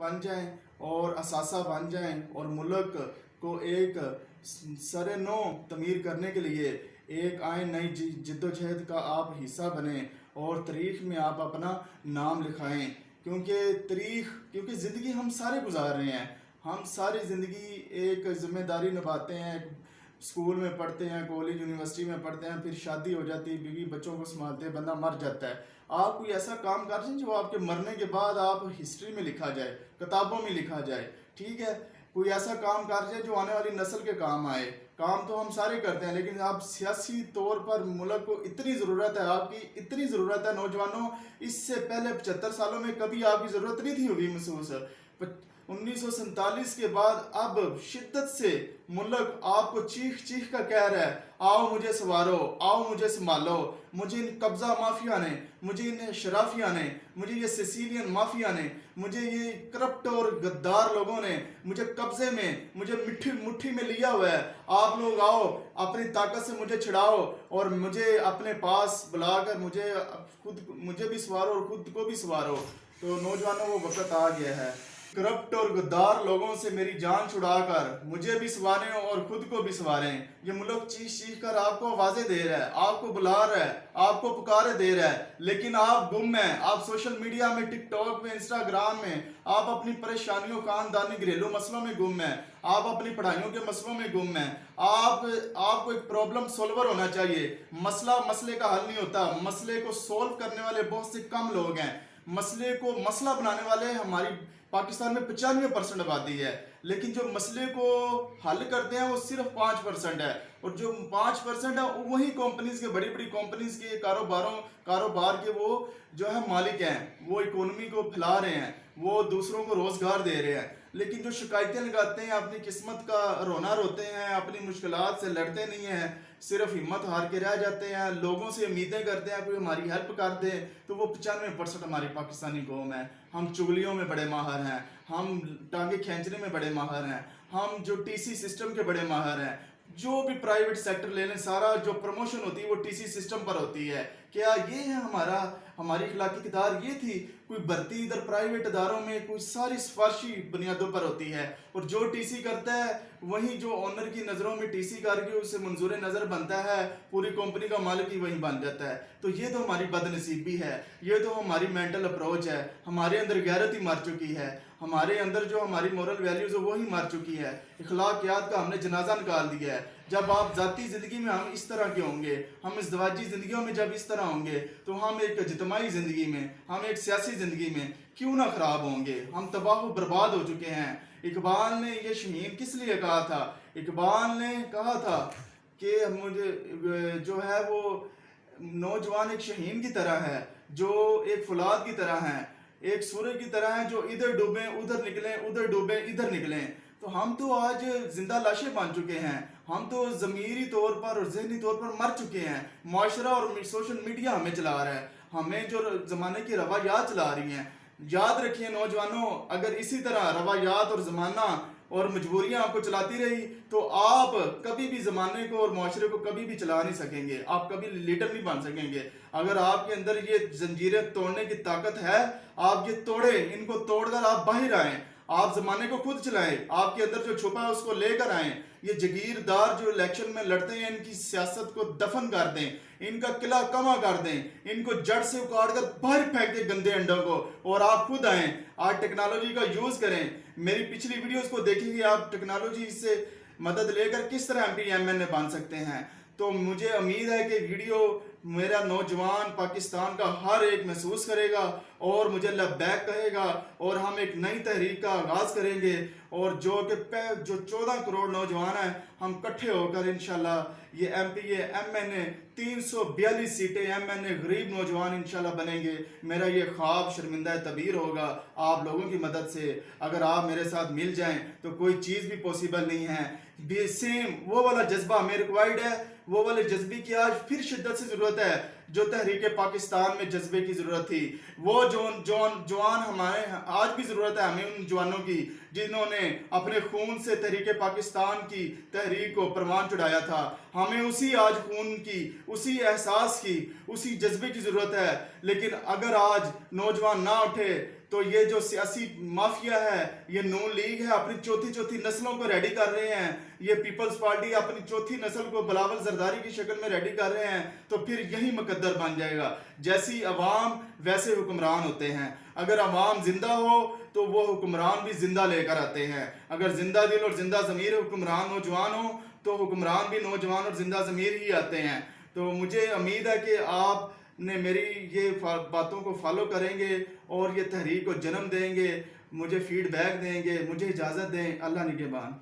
बन जाएं और असासा बन जाएं और मुल्क को एक सर नो तमीर करने के लिए एक आए नई जिद्दोजहद का आप हिस्सा बने और तारीख़ में आप अपना नाम लिखाएं। क्योंकि ज़िंदगी हम सारे गुजार रहे हैं। हम सारी ज़िंदगी एक ज़िम्मेदारी निभाते हैं, स्कूल में पढ़ते हैं, कॉलेज यूनिवर्सिटी में पढ़ते हैं, फिर शादी हो जाती है, बीवी बच्चों को संभालते हैं, बंदा मर जाता है। आप कोई ऐसा काम कर रहे हैं जो आपके मरने के बाद आप हिस्ट्री में लिखा जाए, किताबों में लिखा जाए, ठीक है। कोई ऐसा काम कर जाए जो आने वाली नस्ल के काम आए। काम तो हम सारे करते हैं, लेकिन आप सियासी तौर पर मुल्क को इतनी ज़रूरत है, आपकी इतनी ज़रूरत है नौजवानों। इससे पहले 75 सालों में कभी आपकी ज़रूरत नहीं थी हुई महसूस। 1947 के बाद अब शिद्दत से मुल्क आपको चीख चीख कर कह रहा है, आओ मुझे सवारो, आओ मुझे संभालो, मुझे इन कब्ज़ा माफिया ने, मुझे इन शराफिया ने, मुझे ये सिसिलियन माफिया ने, मुझे ये करप्ट और गद्दार लोगों ने मुझे कब्ज़े में, मुझे मुट्ठी में लिया हुआ है। आप लोग आओ, अपनी ताकत से मुझे छिड़ाओ और मुझे अपने पास बुलाकर मुझे भी सवारो और खुद को भी सवारो। तो नौजवानों वो वक्त आ गया है, करप्ट और गद्दार लोगों से मेरी जान छुड़ाकर मुझे भी संवारें और खुद को भी संवारें। ये मुल्क चीख चीख कर आपको आवाज़ें दे रहा है, आपको बुला रहा है, आपको पुकारे दे रहा है, लेकिन आप गुम हैं। आप सोशल मीडिया में, टिकटॉक में, इंस्टाग्राम में आप अपनी परेशानियों, खानदानी घरेलू मसलों में गुम हैं। आप अपनी पढ़ाइयों के मसलों में गुम हैं। आपको एक प्रॉब्लम सॉल्वर होना चाहिए। मसले का हल नहीं होता। मसले को सॉल्व करने वाले बहुत से कम लोग हैं। मसले को मसला बनाने वाले हमारी पाकिस्तान में 95% आबादी है, लेकिन जो मसले को हल करते हैं वो सिर्फ 5% है। और जो 5% है वही कंपनीज के, बड़ी बड़ी कंपनीज के कारोबार के वो जो है मालिक हैं, वो इकोनॉमी को फैला रहे हैं, वो दूसरों को रोजगार दे रहे हैं। लेकिन जो शिकायतें लगाते हैं, अपनी किस्मत का रोना रोते हैं, अपनी मुश्किलात से लड़ते नहीं हैं, सिर्फ हिम्मत हार के रह जाते हैं, लोगों से उम्मीदें करते हैं कोई हमारी हेल्प कर दे, तो वो 95% हमारी पाकिस्तानी कौम है। हम चुगलियों में बड़े माहिर हैं, हम टांगे खींचने में बड़े माहिर हैं, हम जो टीसी सिस्टम के बड़े माहिर हैं। जो भी प्राइवेट सेक्टर ले लें, सारा जो प्रमोशन होती है वो टीसी सिस्टम पर होती है। क्या ये है हमारी अखलाकी किताब ये थी? कोई भर्ती इधर प्राइवेट इदारों में कोई सारी सिफारशी बुनियादों पर होती है, और जो टीसी करता है वही जो ओनर की नज़रों में टीसी करके उससे मंजूर नज़र बनता है, पूरी कंपनी का मालिक ही वही बन जाता है। तो ये तो हमारी बदनसीबी है, ये तो हमारी मेंटल अप्रोच है। हमारे अंदर गैरत ही मर चुकी है, हमारे अंदर जो हमारी मोरल वैल्यूज है वो ही मर चुकी है। इखलाकियात का हमने जनाजा निकाल दिया है। जब आप ज़ाती ज़िंदगी में हम इस तरह के होंगे, हम इज़्दिवाजी ज़िंदगियों में जब इस तरह होंगे, तो हम एक इज्तिमाई ज़िंदगी में, हम एक सियासी ज़िंदगी में क्यों ना ख़राब होंगे। हम तबाह व बर्बाद हो चुके हैं। इकबाल ने ये शहीन किस लिए कहा था? इकबाल ने कहा था कि मुझे जो है वो नौजवान एक शहीन की तरह है, जो एक फुलाद की तरह है, एक सूर्य की तरह है, जो इधर डूबे उधर निकलें, उधर डूबे इधर निकलें। तो हम तो आज जिंदा लाशें बन चुके हैं। हम तो ज़मीरी तौर पर और जहनी तौर पर मर चुके हैं। माशरा और सोशल मीडिया हमें चला रहा है, हमें जो ज़माने की रवायात चला रही हैं। याद रखिए नौजवानों, अगर इसी तरह रवायात और ज़माना और मजबूरियां आपको चलाती रही तो आप कभी भी ज़माने को और माशरे को कभी भी चला नहीं सकेंगे, आप कभी लीडर नहीं बन सकेंगे। अगर आपके अंदर ये जंजीरें तोड़ने की ताकत है, आप ये तोड़े, इनको तोड़कर आप बाहर आएँ, आप ज़माने को खुद चलाएं, आपके अंदर जो छुपा है उसको लेकर आएँ। ये जगीरदार जो इलेक्शन में लड़ते हैं, इनकी सियासत को दफन कर दें, इनका किला कमा कर दें, इनको जड़ से उखाड़ कर बाहर फेंक दें गंदे अंडों को, और आप खुद आएँ, आज टेक्नोलॉजी का यूज़ करें। मेरी पिछली वीडियोस को देखेंगे आप, टेक्नोलॉजी से मदद लेकर किस तरह MP MNA बन सकते हैं। तो मुझे उम्मीद है कि वीडियो मेरा नौजवान पाकिस्तान का हर एक महसूस करेगा और मुझे लबैक कहेगा, और हम एक नई तहरीक का आगाज़ करेंगे। और जो 14 करोड़ नौजवान हैं, हम इकट्ठे होकर इंशाल्लाह ये MPA MNA 342 सीटें MNA गरीब नौजवान इंशाल्लाह बनेंगे। मेरा ये ख्वाब शर्मिंदा तबीर होगा आप लोगों की मदद से। अगर आप मेरे साथ मिल जाएं तो कोई चीज़ भी पॉसिबल नहीं है। सेम वो वाला जज्बा हमें रिक्वायर्ड है, वो वाले जज्बे की आज फिर शिद्दत से ज़रूरत है जो तहरीक पाकिस्तान में जज्बे की ज़रूरत थी। वो जवान हमारे आज भी ज़रूरत है हमें उन जवानों की जिन्होंने अपने खून से तहरीक पाकिस्तान की तहरीक को परवान चढ़ाया था। हमें उसी आज खून की, उसी एहसास की, उसी जज्बे की ज़रूरत है। लेकिन अगर आज नौजवान ना उठे تو یہ جو سیاسی مافیا ہے، یہ نون لیگ ہے، اپنی چوتھی نسلوں کو ریڈی کر رہے ہیں. یہ پیپلز پارٹی اپنی چوتھی نسل کو بلاول زرداری کی شکل میں ریڈی کر رہے ہیں. تو پھر یہی مقدر بن جائے گا. جیسی عوام ویسے حکمران ہوتے ہیں. اگر عوام زندہ ہو تو وہ حکمران بھی زندہ لے کر آتے ہیں. اگر زندہ دل اور زندہ ضمیر حکمران نوجوان ہو تو حکمران بھی نوجوان اور زندہ ضمیر ہی آتے ہیں. تو مجھے امید ہے کہ آپ نے میری یہ باتوں کو فالو کریں گے اور یہ تحریک کو جنم دیں گے، مجھے فیڈ بیک دیں گے. مجھے اجازت دیں. اللہ نگہبان.